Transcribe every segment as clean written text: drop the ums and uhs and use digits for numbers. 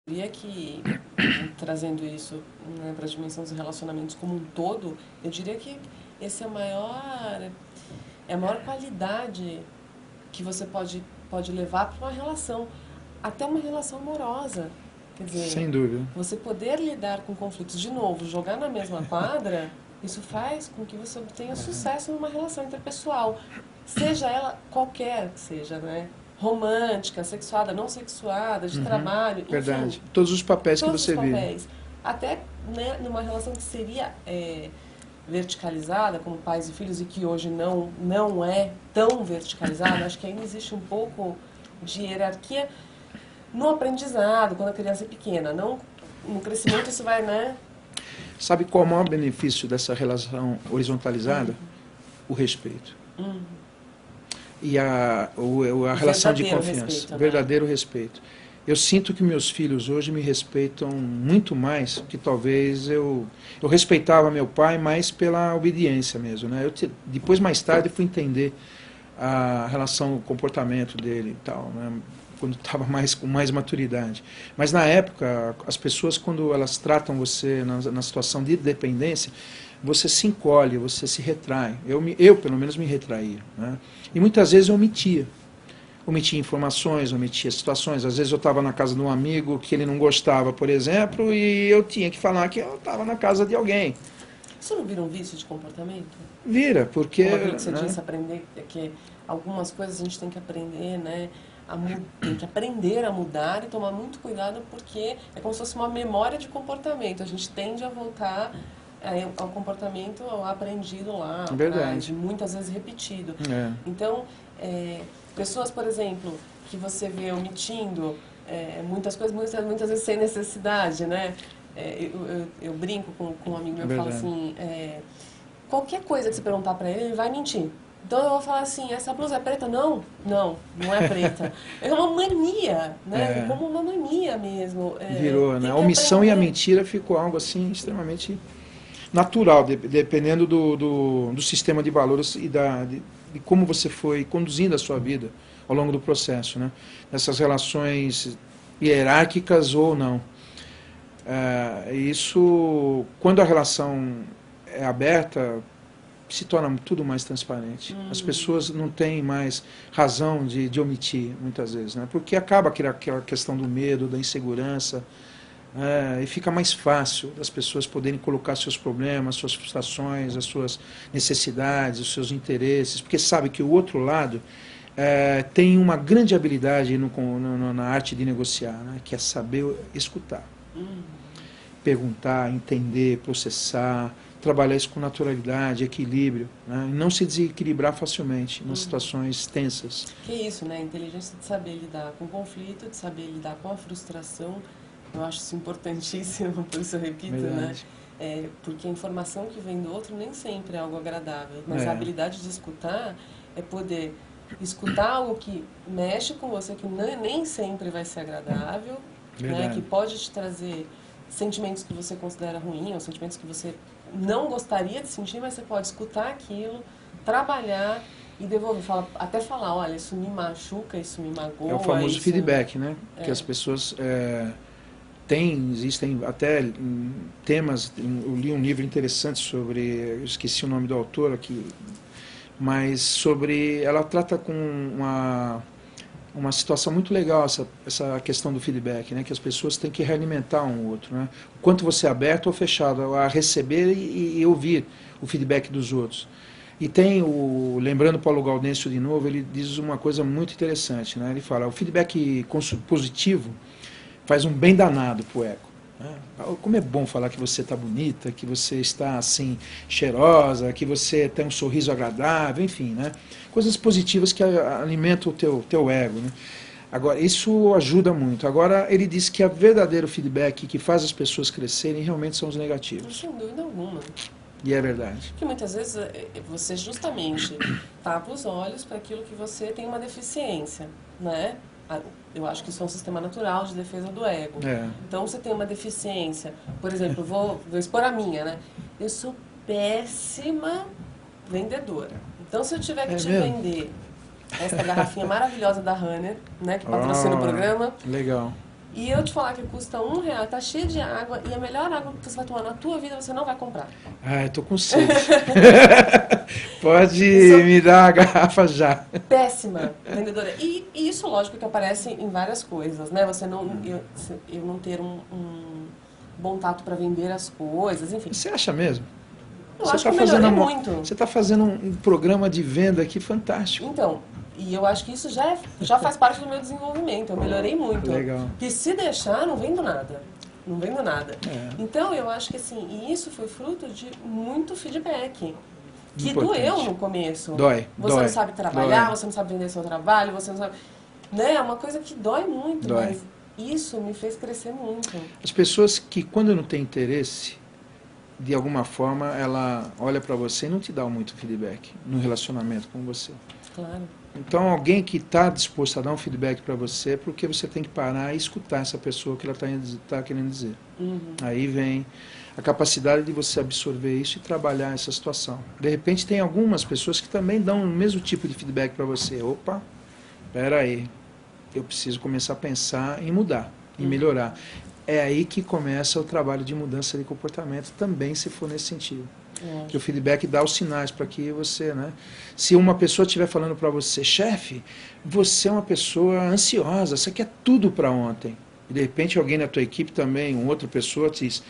diria que, trazendo isso, né, para a dimensão dos relacionamentos como um todo, eu diria que esse é a maior qualidade que você pode levar para uma relação, até uma relação amorosa. Quer dizer, Sem dúvida. você poder lidar com conflitos, de novo, jogar na mesma quadra, isso faz com que você obtenha sucesso numa relação interpessoal. Seja ela qualquer que seja, né? Romântica, sexuada, não sexuada, de trabalho, enfim. Verdade. Todos os papéis que Todos os você vive. papéis. Até, né, numa relação que seria verticalizada, como pais e filhos, e que hoje não é tão verticalizada, acho que ainda existe um pouco de hierarquia no aprendizado, quando a criança é pequena. Não, no crescimento isso vai, né? Sabe qual é o maior benefício dessa relação horizontalizada? O respeito. E a relação de confiança. Respeito, né? Verdadeiro respeito. Eu sinto que meus filhos hoje me respeitam muito mais que talvez eu respeitava meu pai mais pela obediência mesmo, né? Depois, mais tarde, fui entender a relação, o comportamento dele e tal, né? Quando estava com mais maturidade. Mas na época, as pessoas, quando elas tratam você na situação de dependência, você se encolhe, você se retrai. Eu pelo menos, me retraía, né? E muitas vezes eu omitia informações, omitia situações. Às vezes eu estava na casa de um amigo que ele não gostava, por exemplo, e eu tinha que falar que eu estava na casa de alguém. Isso não vira um vício de comportamento? Vira, porque... Como aquilo que você né? disse, aprender, que algumas coisas a gente tem que aprender, né? Tem que aprender a mudar e tomar muito cuidado, porque é como se fosse uma memória de comportamento. A gente tende a voltar ao comportamento aprendido lá atrás, muitas vezes repetido. Então, pessoas, por exemplo, que você vê omitindo muitas coisas, muitas vezes sem necessidade, né? Eu brinco com um amigo meu, eu falo assim, qualquer coisa que você perguntar para ele vai mentir. Então eu vou falar assim, essa blusa é preta? Não é preta. É uma mania, né? Como uma mania mesmo. Virou, né? A omissão e a mentira ficou algo assim extremamente natural, dependendo do sistema de valores e de como você foi conduzindo a sua vida ao longo do processo, né? Nessas relações hierárquicas ou não. Isso, quando a relação é aberta, se torna tudo mais transparente. As pessoas não têm mais razão de omitir, muitas vezes, né? Porque acaba aquela questão do medo, da insegurança, e fica mais fácil das pessoas poderem colocar seus problemas, suas frustrações, as suas necessidades, os seus interesses, porque sabe que o outro lado tem uma grande habilidade na arte de negociar, né? Que é saber escutar, perguntar, entender, processar, trabalhar isso com naturalidade, equilíbrio, né? E não se desequilibrar facilmente nas situações tensas. Que isso, né? A inteligência de saber lidar com o conflito, de saber lidar com a frustração, eu acho isso importantíssimo, por isso eu repito, né? Porque a informação que vem do outro nem sempre é algo agradável, mas a habilidade de escutar é poder escutar algo que mexe com você, que nem sempre vai ser agradável, né? Que pode te trazer sentimentos que você considera ruim, ou sentimentos que você não gostaria de sentir, mas você pode escutar aquilo, trabalhar e devolver, até falar, olha, isso me machuca, isso me magoa. É o famoso feedback, né? Que as pessoas existem até temas, eu li um livro interessante sobre, eu esqueci o nome do autor aqui, mas ela trata com uma situação muito legal, essa questão do feedback, né? Que as pessoas têm que realimentar um outro, né? O quanto você é aberto ou fechado a receber e ouvir o feedback dos outros. E tem lembrando Paulo Gaudêncio de novo, ele diz uma coisa muito interessante, né? Ele fala, o feedback positivo faz um bem danado para o ego. Como é bom falar que você está bonita, que você está assim cheirosa, que você tem um sorriso agradável, enfim, né? Coisas positivas que alimentam o teu ego, né? Agora, isso ajuda muito. Agora, ele diz que o verdadeiro feedback que faz as pessoas crescerem realmente são os negativos. Sem dúvida alguma. E é verdade. Porque muitas vezes você justamente tapa os olhos para aquilo que você tem uma deficiência, né? Eu acho que isso é um sistema natural de defesa do ego. Então, você tem uma deficiência. Por exemplo, vou expor a minha, né? Eu sou péssima vendedora. Então, se eu tiver que te vender essa garrafinha maravilhosa da Runner, né? Que patrocina o programa. Legal. e eu te falar que custa R$1, tá cheio de água, e a melhor água que você vai tomar na tua vida, você não vai comprar. Ah, eu tô com sede. Pode Isso- me dar a garrafa já. Péssima vendedora. E isso, lógico, que aparece em várias coisas, né? Você não, eu não ter um bom tato para vender as coisas, enfim. Você acha mesmo? Eu Você acho que está eu melhorei fazendo, muito. você tá fazendo um programa de venda aqui fantástico. Então, e eu acho que isso já faz parte do meu desenvolvimento. Eu melhorei muito. Legal. Porque se deixar, não vendo nada. Não vendo nada. É. Então, eu acho que assim, e isso foi fruto de muito feedback. Que Importante. doeu no começo. Dói. Você dói, não sabe trabalhar, dói. você não sabe vender seu trabalho, você não sabe. Né? É uma coisa que dói muito, Dói. mas isso me fez crescer muito. As pessoas que, quando não tem interesse, de alguma forma, ela olha para você e não te dá muito feedback no relacionamento com você. Claro. Então, alguém que está disposto a dar um feedback para você, porque você tem que parar e escutar essa pessoa que ela está querendo dizer. Uhum. Aí vem a capacidade de você absorver isso e trabalhar essa situação. De repente, tem algumas pessoas que também dão o mesmo tipo de feedback para você. Opa, espera aí, eu preciso começar a pensar em mudar, em melhorar. É aí que começa o trabalho de mudança de comportamento, também se for nesse sentido. Que o feedback dá os sinais para que você, né? Se uma pessoa estiver falando para você, chefe, você é uma pessoa ansiosa, você quer tudo para ontem. E de repente alguém na tua equipe também, uma outra pessoa te diz,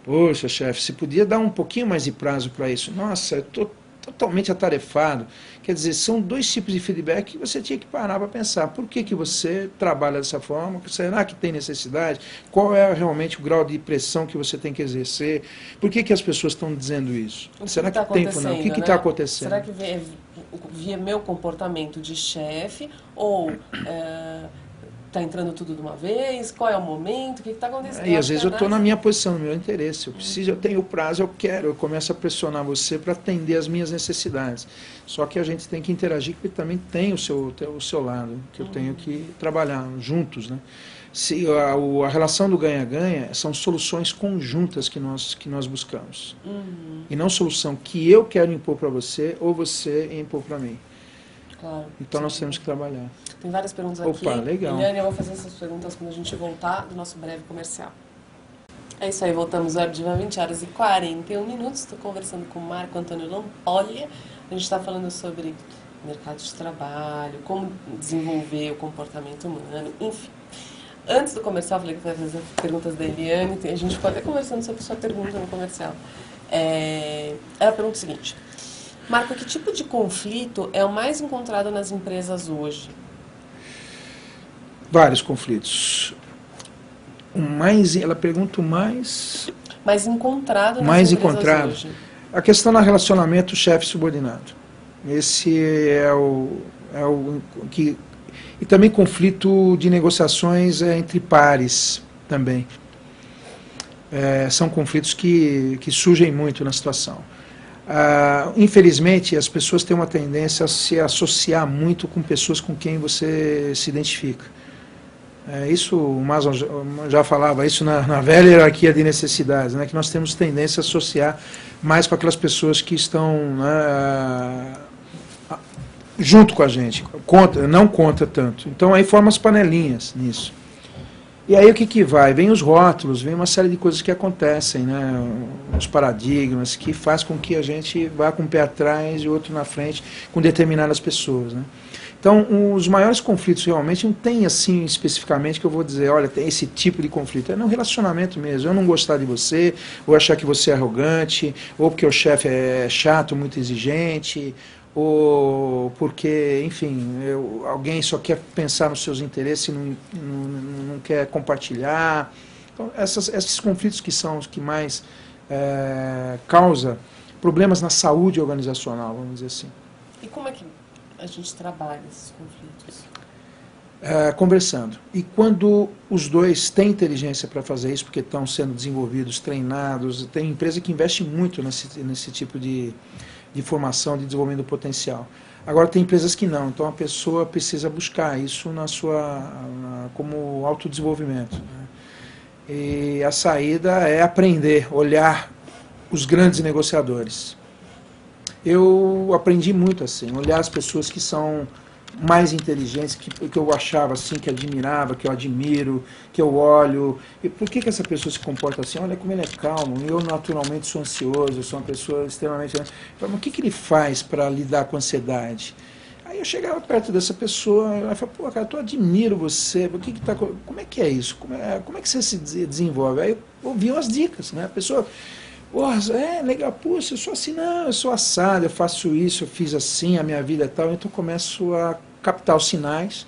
poxa, chefe, você podia dar um pouquinho mais de prazo para isso. Nossa, eu estou totalmente atarefado. Quer dizer, são dois tipos de feedback que você tinha que parar para pensar. Por que você trabalha dessa forma? Será que tem necessidade? Qual é realmente o grau de pressão que você tem que exercer? Por que as pessoas estão dizendo isso? Será que tem ou não? O que está acontecendo? Será que via meu comportamento de chefe ou está entrando tudo de uma vez? Qual é o momento? O que está acontecendo? E às vezes eu estou na minha posição, no meu interesse. Eu preciso, eu tenho o prazo, eu quero. Eu começo a pressionar você para atender as minhas necessidades. Só que a gente tem que interagir, porque também tem o seu lado, que eu tenho que trabalhar juntos, né? Se a relação do ganha-ganha são soluções conjuntas que nós buscamos. E não solução que eu quero impor para você ou você impor para mim. Claro. Então nós temos que trabalhar. Tem várias perguntas aqui. Opa, legal. Eliane, eu vou fazer essas perguntas quando a gente voltar do nosso breve comercial. É isso aí, voltamos ao Web Diva 20h41. Estou conversando com o Marco Antônio Lampolha. A gente está falando sobre mercado de trabalho, como desenvolver o comportamento humano, enfim. Antes do comercial, falei que vai fazer perguntas da Eliane. A gente ficou até conversando sobre sua pergunta no comercial. Ela pergunta o seguinte: Marco, que tipo de conflito é o mais encontrado nas empresas hoje? Vários conflitos. Ela pergunta o mais encontrado nas mais empresas encontrado. hoje. A questão do relacionamento chefe-subordinado. Esse é o que... E também conflito de negociações entre pares também. São conflitos que surgem muito na situação. Infelizmente, as pessoas têm uma tendência a se associar muito com pessoas com quem você se identifica. Isso, o Maslow já falava isso na velha hierarquia de necessidades, né, que nós temos tendência a associar mais com aquelas pessoas que estão junto com a gente, não contra tanto. Então aí forma as panelinhas nisso. E aí o que vai? Vem os rótulos, vem uma série de coisas que acontecem, né? Os paradigmas, que faz com que a gente vá com um pé atrás e outro na frente com determinadas pessoas, né? Então, os maiores conflitos realmente não tem assim especificamente que eu vou dizer, olha, tem esse tipo de conflito. É no relacionamento mesmo. Eu não gostar de você, ou achar que você é arrogante, ou porque o chefe é chato, muito exigente, ou porque, enfim, alguém só quer pensar nos seus interesses e não quer compartilhar. Então, esses conflitos que são os que mais causam problemas na saúde organizacional, vamos dizer assim. E como é que a gente trabalha esses conflitos? Conversando. E quando os dois têm inteligência para fazer isso, porque estão sendo desenvolvidos, treinados, tem empresa que investe muito nesse tipo de formação, de desenvolvimento do potencial. Agora tem empresas que não, então a pessoa precisa buscar isso como autodesenvolvimento, né? E a saída é aprender, olhar os grandes negociadores. Eu aprendi muito assim, olhar as pessoas que são mais inteligentes, que eu achava assim, que admirava, que eu admiro, que eu olho. E por que essa pessoa se comporta assim? Olha como ele é calmo. Eu naturalmente sou ansioso, eu sou uma pessoa extremamente... Eu falava, mas o que ele faz para lidar com a ansiedade? Aí eu chegava perto dessa pessoa, ela falava, pô, cara, eu admiro você, como é que é isso? Como é que você se desenvolve? Aí eu ouvi umas dicas, né? A pessoa, pô, legal, puxa, eu sou assim, não, eu sou assado, eu faço isso, eu fiz assim, a minha vida é tal, então eu começo a captar os sinais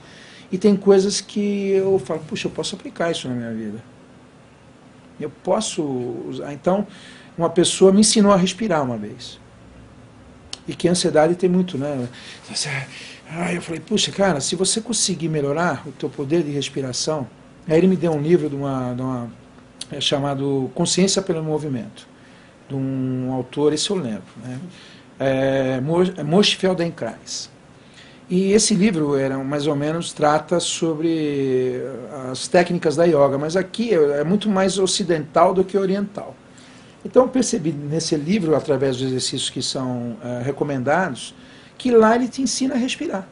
e tem coisas que eu falo, puxa, eu posso aplicar isso na minha vida. Eu posso usar. Então, uma pessoa me ensinou a respirar uma vez. E que a ansiedade tem muito, né? Aí eu falei, puxa, cara, se você conseguir melhorar o teu poder de respiração... Aí ele me deu um livro chamado Consciência pelo Movimento, de um autor, esse eu lembro, né? Moshe Feldenkrais. E esse livro, mais ou menos, trata sobre as técnicas da yoga, mas aqui é muito mais ocidental do que oriental. Então eu percebi nesse livro, através dos exercícios que são recomendados, que lá ele te ensina a respirar.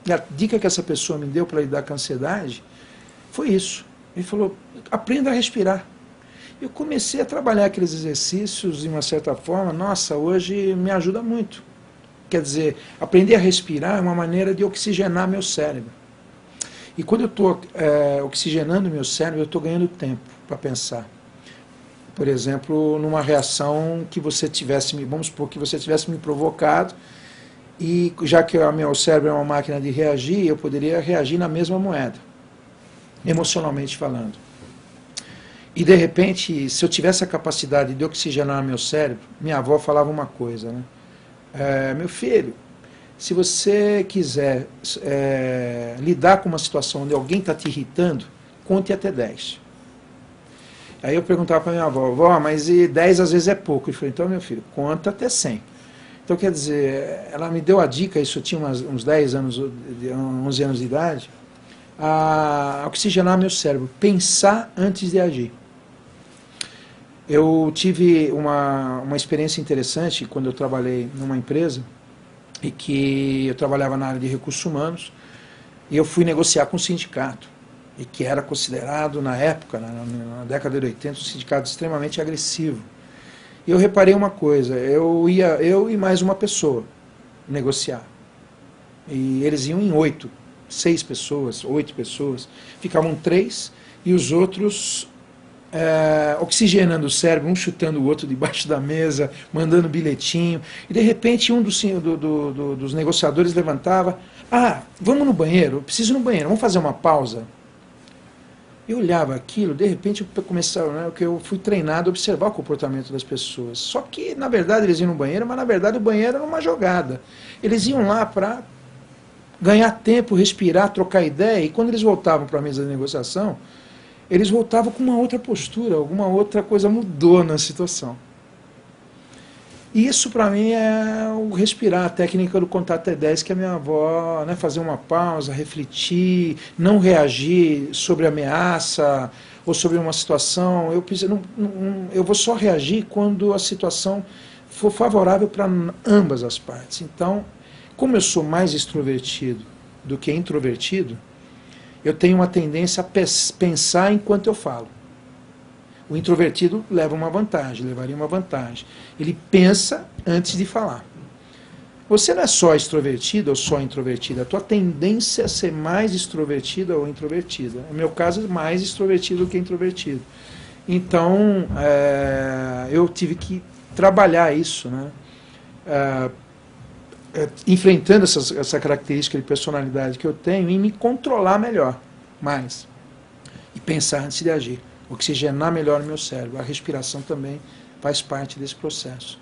E a dica que essa pessoa me deu para lidar com a ansiedade foi isso. Ele falou, aprenda a respirar. Eu comecei a trabalhar aqueles exercícios de uma certa forma, nossa, hoje me ajuda muito. Quer dizer, aprender a respirar é uma maneira de oxigenar meu cérebro. E quando eu estou oxigenando meu cérebro, eu estou ganhando tempo para pensar. Por exemplo, numa reação que você tivesse, vamos supor que você tivesse me provocado, e já que o meu cérebro é uma máquina de reagir, eu poderia reagir na mesma moeda, emocionalmente falando. E de repente, se eu tivesse a capacidade de oxigenar meu cérebro, minha avó falava uma coisa, né? Meu filho, se você quiser lidar com uma situação onde alguém está te irritando, conte até 10. Aí eu perguntava para minha avó, vó, mas 10 às vezes é pouco. Eu falei, então, meu filho, conta até 100. Então, quer dizer, ela me deu a dica, isso eu tinha uns 10 anos, 11 anos de idade, a oxigenar meu cérebro, pensar antes de agir. Eu tive uma experiência interessante quando eu trabalhei numa empresa, e que eu trabalhava na área de recursos humanos, e eu fui negociar com o sindicato. E que era considerado, na época, na década de 80, um sindicato extremamente agressivo. E eu reparei uma coisa, eu e mais uma pessoa negociar. E eles iam em 6 pessoas, 8 pessoas. Ficavam 3 e os outros oxigenando o cérebro, um chutando o outro debaixo da mesa, mandando bilhetinho. E de repente um dos negociadores levantava, vamos no banheiro, eu preciso ir no banheiro, vamos fazer uma pausa. Eu olhava aquilo, de repente eu começava, eu fui treinado a observar o comportamento das pessoas. Só que, na verdade, eles iam no banheiro, mas na verdade o banheiro era uma jogada. Eles iam lá para ganhar tempo, respirar, trocar ideia, e quando eles voltavam para a mesa de negociação, eles voltavam com uma outra postura, alguma outra coisa mudou na situação. E isso para mim é o respirar, a técnica do contar até 10, que a minha avó, fazer uma pausa, refletir, não reagir sobre ameaça ou sobre uma situação. Eu vou só reagir quando a situação for favorável para ambas as partes. Então, como eu sou mais extrovertido do que introvertido, eu tenho uma tendência a pensar enquanto eu falo. O introvertido levaria uma vantagem. Ele pensa antes de falar. Você não é só extrovertido ou só introvertida. A tua tendência é ser mais extrovertida ou introvertida. No meu caso, mais extrovertido do que introvertido. Então, eu tive que trabalhar isso, enfrentando essa característica de personalidade que eu tenho, e me controlar melhor, mais. E pensar antes de agir. Oxigenar melhor o meu cérebro. A respiração também faz parte desse processo.